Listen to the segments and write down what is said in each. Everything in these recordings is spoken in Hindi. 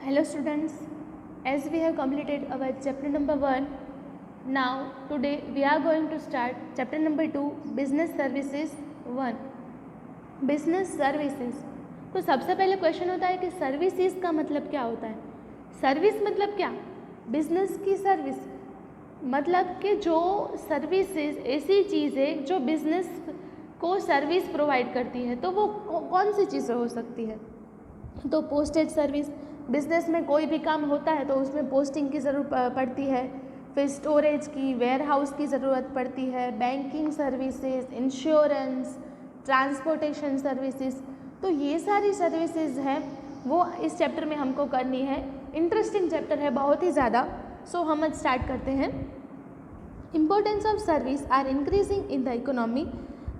Hello students, as we have completed our chapter number 1, now today we are going to start chapter number 2, business services 1. business services. तो सबसे पहले क्वेश्चन होता है कि सर्विसेज का मतलब क्या होता है. सर्विस मतलब क्या? बिजनेस की सर्विस मतलब कि जो सर्विसेज ऐसी चीज़ है जो बिजनेस को सर्विस प्रोवाइड करती है. तो वो कौन सी चीज़ें हो सकती है? तो पोस्टेज सर्विस, बिजनेस में कोई भी काम होता है तो उसमें पोस्टिंग की ज़रूरत पड़ती है. फिर स्टोरेज की, वेयर हाउस की ज़रूरत पड़ती है. Banking services, insurance, transportation services. तो ये सारी सर्विसेज हैं वो इस चैप्टर में हमको करनी है. इंटरेस्टिंग चैप्टर है बहुत ही ज़्यादा. सो हम आज स्टार्ट करते हैं. Importance of service are increasing in the economy.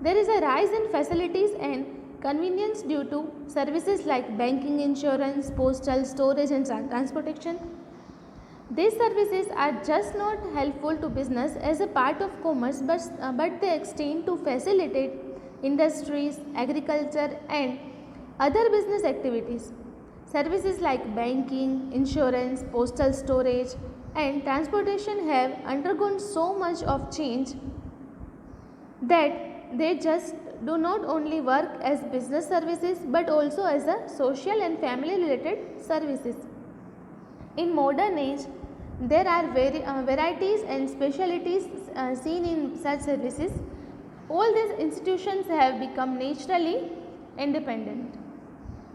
There is a rise in facilities and convenience due to services like banking, insurance, postal, storage and transportation. These services are just not helpful to business as a part of commerce but they extend to facilitate industries, agriculture and other business activities. Services like banking, insurance, postal storage and transportation have undergone so much of change that they just do not only work as business services but also as a social and family related services. In modern age, there are varieties and specialties seen in such services. All these institutions have become naturally independent.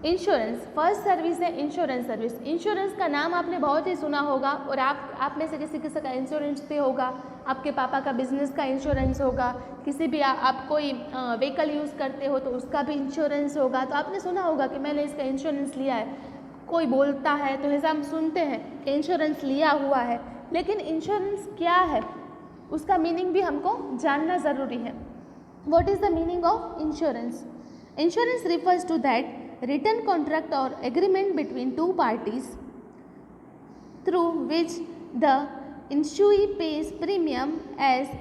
Insurance, first service है इंश्योरेंस सर्विस. इंश्योरेंस का नाम आपने बहुत ही सुना होगा और आप में से किसी किसी का इंश्योरेंस पे होगा. आपके पापा का बिजनेस का इंश्योरेंस होगा. किसी भी आप कोई व्हीकल यूज़ करते हो तो उसका भी इंश्योरेंस होगा. तो आपने सुना होगा कि मैंने इसका इंश्योरेंस लिया है. कोई बोलता है तो ऐसा हम सुनते हैं कि इंश्योरेंस लिया हुआ है. लेकिन इंश्योरेंस क्या है उसका मीनिंग भी हमको जानना ज़रूरी है. What is the meaning of insurance? Insurance refers to that written contract or agreement between two parties through which the insurer pays premium as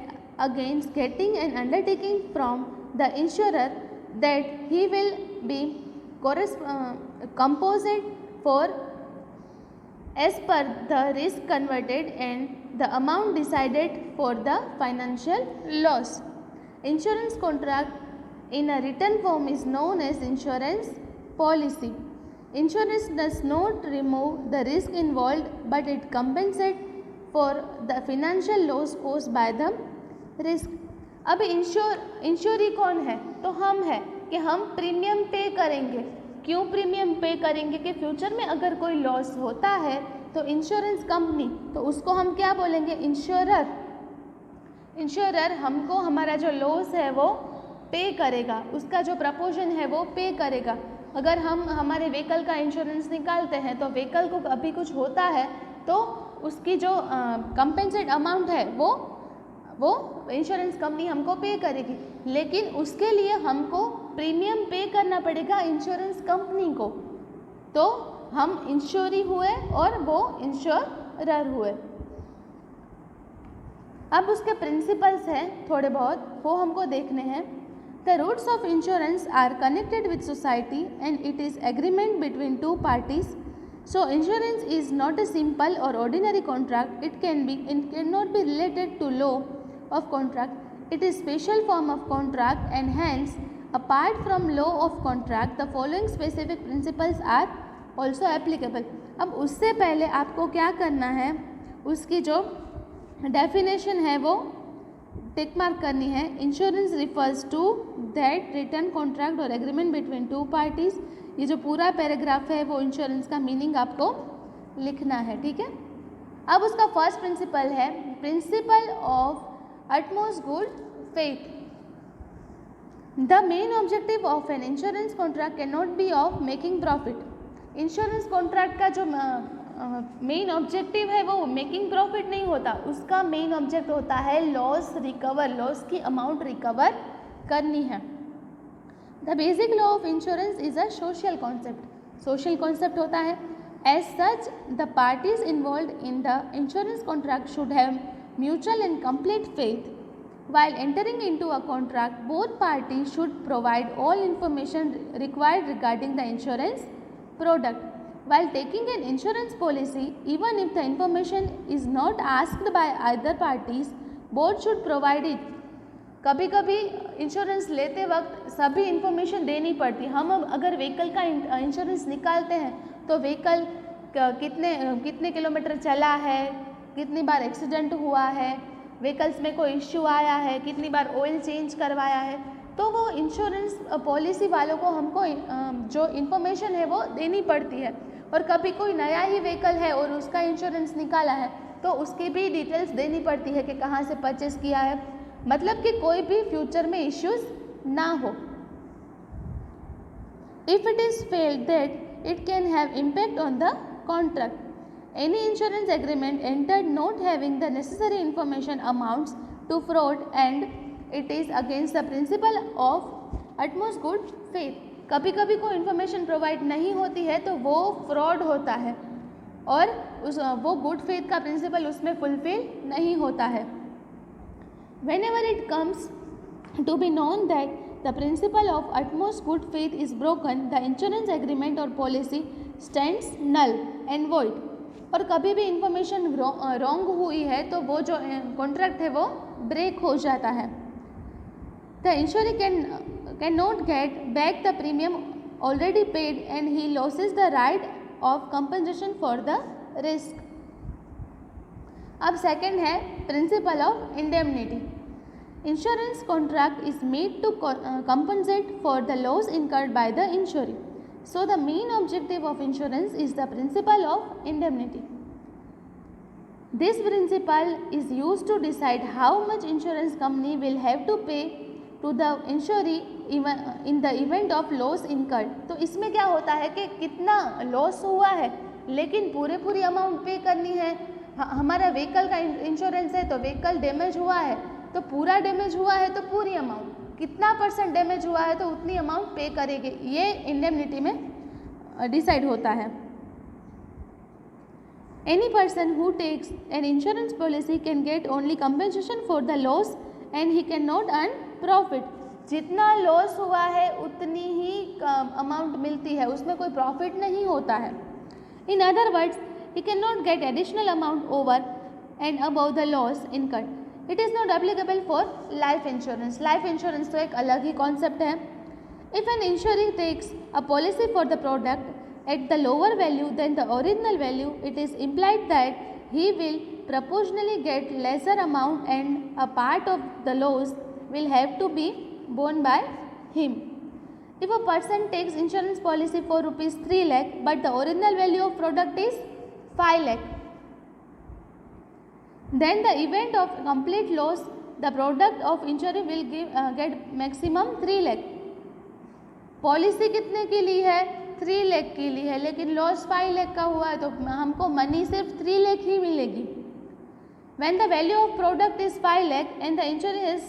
against getting an undertaking from the insurer that he will be compensated for as per the risk converted and the amount decided for the financial loss. Insurance contract in a written form is known as insurance policy. Insurance does not remove the risk involved but it compensates for the financial loss caused by the risk. अब इंश्योरी कौन है? तो हम है कि हम प्रीमियम पे करेंगे. क्यों प्रीमियम पे करेंगे? कि फ्यूचर में अगर कोई लॉस होता है तो इंश्योरेंस कंपनी, तो उसको हम क्या बोलेंगे? इंश्योरर. इंश्योरर हमको हमारा जो लॉस है वो पे करेगा, उसका जो प्रपोर्शन है वो पे करेगा. अगर हम हमारे व्हीकल का इंश्योरेंस निकालते हैं तो व्हीकल को अभी कुछ होता है तो उसकी जो कंपेंसेट अमाउंट है वो इंश्योरेंस कंपनी हमको पे करेगी. लेकिन उसके लिए हमको प्रीमियम पे करना पड़ेगा इंश्योरेंस कंपनी को. तो हम इंश्योरी हुए और वो इंश्योरर हुए. अब उसके प्रिंसिपल्स हैं थोड़े बहुत, वो हमको देखने हैं. The roots of insurance are connected with society and it is agreement between two parties. So insurance is not a simple or ordinary contract. It cannot be related to law of contract. It is special form of contract and hence apart from law of contract the following specific principles are also applicable. अब उससे पहले आपको क्या करना है, उसकी जो डेफिनेशन है वो टिक मार्क करनी है. Insurance refers to that written contract और एग्रीमेंट बिटवीन टू पार्टीज. ये जो पूरा पैराग्राफ है वो इंश्योरेंस का मीनिंग आपको लिखना है. ठीक है. अब उसका फर्स्ट प्रिंसिपल है principle of utmost good faith. The main objective of an insurance contract can not be of making profit. Insurance contract का जो मेन ऑब्जेक्टिव है वो मेकिंग प्रॉफिट नहीं होता. उसका मेन ऑब्जेक्ट होता है लॉस रिकवर, लॉस की अमाउंट रिकवर करनी है. The basic law of insurance is a social concept. Social concept होता है. As such the parties involve in the insurance contract should have mutual and complete faith. While entering into a contract, both parties should provide all information required regarding the insurance product. While taking an insurance policy, even if the information is not asked by either parties, both should provide it. कभी कभी इंश्योरेंस लेते वक्त सभी इंफॉर्मेशन देनी पड़ती है. हम अगर व्हीकल का इंश्योरेंस निकालते हैं तो व्हीकल कितने किलोमीटर चला है, कितनी बार एक्सीडेंट हुआ है, व्हीकल्स में कोई इश्यू आया है, कितनी बार ऑयल चेंज करवाया है, तो वो इंश्योरेंस पॉलिसी वालों को हमको जो इन्फॉर्मेशन है वो देनी पड़ती है. और कभी कोई नया ही व्हीकल है और उसका इंश्योरेंस निकाला है तो उसकी भी डिटेल्स देनी पड़ती है कि कहाँ से परचेस किया है, मतलब कि कोई भी फ्यूचर में इश्यूज ना हो. If it is failed that it can have impact on the contract. Any insurance agreement entered not having the necessary information amounts to fraud and it is against the principle of utmost good faith. कभी कभी कोई इन्फॉर्मेशन प्रोवाइड नहीं होती है तो वो फ्रॉड होता है और वो गुड फेथ का प्रिंसिपल उसमें फुलफिल नहीं होता है. Whenever it comes to be known that the principle of utmost good faith is broken, the insurance agreement or policy stands null and void. और कभी भी इंफॉर्मेशन रॉन्ग हुई है तो वो जो कॉन्ट्रैक्ट है वो ब्रेक हो जाता है. The insurer can not get back the premium already paid and he losses the right of compensation for the risk. अब सेकेंड है principle of indemnity. Insurance contract is made to compensate for the loss incurred by the insurer. So the main objective of insurance is the principle of indemnity. This principle is used to decide how much insurance company will have to pay to the insuree in the event of loss incurred. तो इसमें क्या होता है कि कितना लॉस हुआ है लेकिन पूरी अमाउंट पे करनी है. हमारा व्हीकल का इंश्योरेंस है तो व्हीकल डैमेज हुआ है तो पूरा डैमेज हुआ है तो पूरी अमाउंट, कितना % डैमेज हुआ है तो उतनी अमाउंट पे करेंगे. ये इंडेमनिटी में डिसाइड होता है. Any person who takes an insurance policy can get only compensation for the loss and he can not earn profit. जितना लॉस हुआ है उतनी ही अमाउंट मिलती है, उसमें कोई प्रॉफिट नहीं होता है. In other words, he cannot get additional amount over and above the loss incurred. It is not applicable for life insurance. Life insurance तो एक अलग ही concept है. If an insurer takes a policy for the product at the lower value than the original value, it is implied that he will proportionally get lesser amount and a part of the loss will have to be borne by him. If a person takes insurance policy for rupees 3 lakh but the original value of product is 5 lakh, then the event of complete loss the product of insurer will get maximum 3 lakh. Policy कितने की ली है? 3 लाख की ली है, लेकिन लॉस 5 लाख का हुआ है तो हमको मनी सिर्फ 3 लाख ही मिलेगी. When the value of product is 5 lakh and the insurer is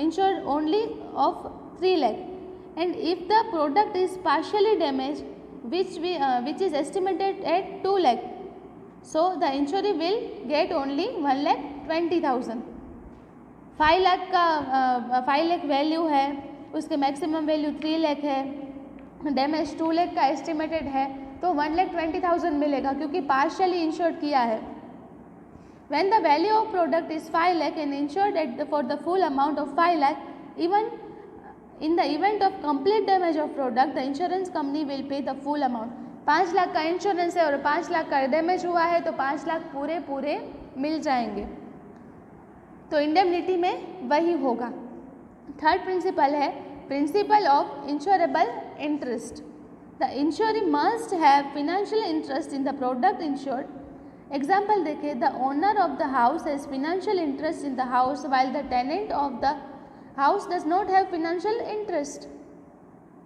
insured only of 3 lakh, and if the product is partially damaged which is estimated at 2 lakh, so the insurer will get only 1,20,000. 5 lakh value है, उसके मैक्सिमम वैल्यू 3 लाख है, डैमेज 2 लाख का एस्टिमेटेड है तो 1,20,000 मिलेगा क्योंकि पार्शियली इंश्योर्ड किया है. When the value of product is 5 lakh and insured for the full amount of 5 lakh, even in the event of complete damage of product, the insurance company will pay the full amount. 5 lakh का इंश्योरेंस है और 5 लाख का डैमेज हुआ है तो 5 लाख पूरे मिल जाएंगे. तो इंडेमनिटी में वही होगा. थर्ड प्रिंसिपल है principle of insurable interest. The insuree must have financial interest in the product insured. Example देखिए, the owner of the house has financial interest in the house while the tenant of the house does not have financial interest.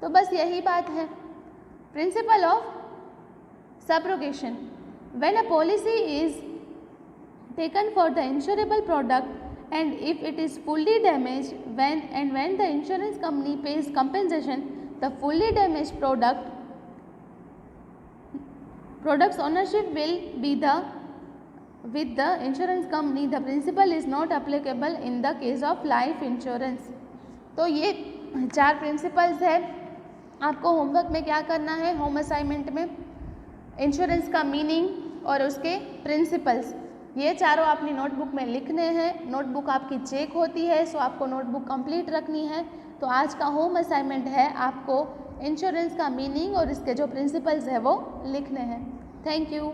तो बस यही बात है. Principle of subrogation. When a policy is taken for the insurable product and if it is fully damaged when the insurance company pays compensation, the fully damaged product's ownership will be with the insurance company. The principle is not applicable in the case of life insurance. तो ये 4 प्रिंसिपल्स है. आपको होमवर्क में क्या करना है, होम असाइनमेंट में इंश्योरेंस का मीनिंग और उसके प्रिंसिपल्स, ये चारों अपनी नोटबुक में लिखने हैं। नोटबुक आपकी चेक होती है, सो आपको नोटबुक कंप्लीट रखनी है। तो आज का होम असाइनमेंट है आपको इंश्योरेंस का मीनिंग और इसके जो प्रिंसिपल्स है वो लिखने हैं। Thank you.